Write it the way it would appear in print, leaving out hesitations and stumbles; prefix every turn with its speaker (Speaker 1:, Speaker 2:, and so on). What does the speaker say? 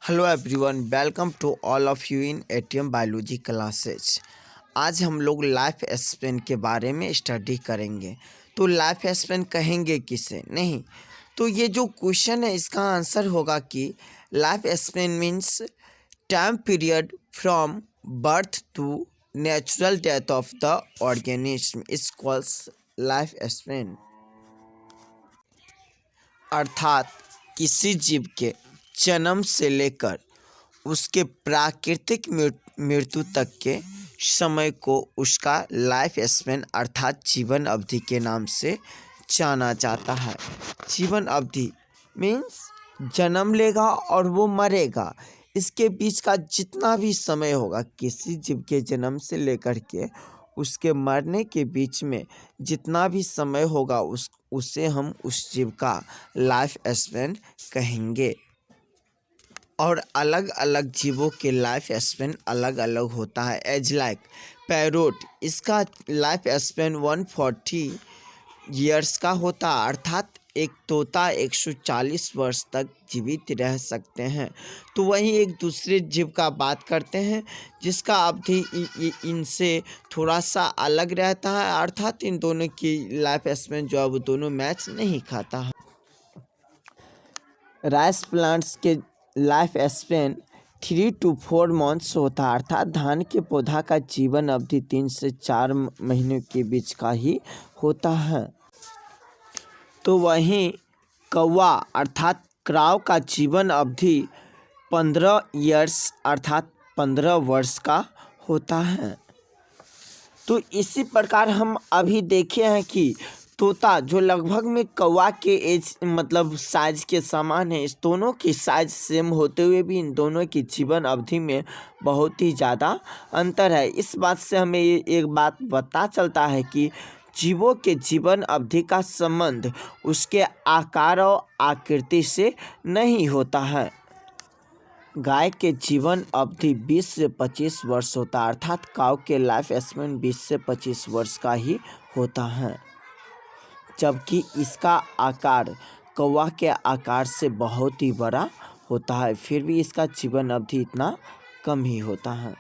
Speaker 1: Hello everyone, welcome to all of you in ATM biology classes. आज हम लोग life span के बारे में स्टडी करेंगे। तो लाइफ स्पेन कहेंगे किसे? नहीं, तो ये जो क्वेश्चन है इसका आंसर होगा कि life span means time period from birth to natural death of the organism is calls life span. अर्थात किसी जीव के जन्म से लेकर उसके प्राकृतिक मृत्यु तक के समय को उसका लाइफ स्पेन अर्थात जीवन अवधि के नाम से जाना जाता है। जीवन अवधि मीन्स जन्म लेगा और वो मरेगा, इसके बीच का जितना भी समय होगा, किसी जीव के जन्म से लेकर के उसके मरने के बीच में जितना भी समय होगा उसे हम उस जीव का लाइफ स्पेन कहेंगे। और अलग अलग जीवों के लाइफ स्पेन अलग अलग होता है। एज लाइक पैरोट, इसका लाइफ स्पेन 140 ईयर्स का होता है, अर्थात एक तोता 140 वर्ष तक जीवित रह सकते हैं। तो वहीं एक दूसरे जीव का बात करते हैं जिसका अवधि इनसे थोड़ा सा अलग रहता है, अर्थात इन दोनों की लाइफ स्पेन जो है वो दोनों मैच नहीं खाता है। राइस प्लांट्स के लाइफ स्पेन 3 to 4 मंथ्स होता है, अर्थात धान के पौधा का जीवन अवधि 3 से 4 महीने के बीच का ही होता है। तो वहीं कौवा अर्थात क्राउ का जीवन अवधि 15 ईयर्स अर्थात 15 वर्ष का होता है। तो इसी प्रकार हम अभी देखे हैं कि तोता जो लगभग में कौवा के एज मतलब साइज के समान है, इस दोनों की साइज सेम होते हुए भी इन दोनों की जीवन अवधि में बहुत ही ज़्यादा अंतर है। इस बात से हमें एक बात पता चलता है कि जीवों के जीवन अवधि का संबंध उसके आकार और आकृति से नहीं होता है। गाय के जीवन अवधि 20 से 25 वर्ष होता है, अर्थात काऊ के लाइफ स्पेन 20 से 25 वर्ष का ही होता है, जबकि इसका आकार कौवा के आकार से बहुत ही बड़ा होता है, फिर भी इसका जीवन अवधि इतना कम ही होता है।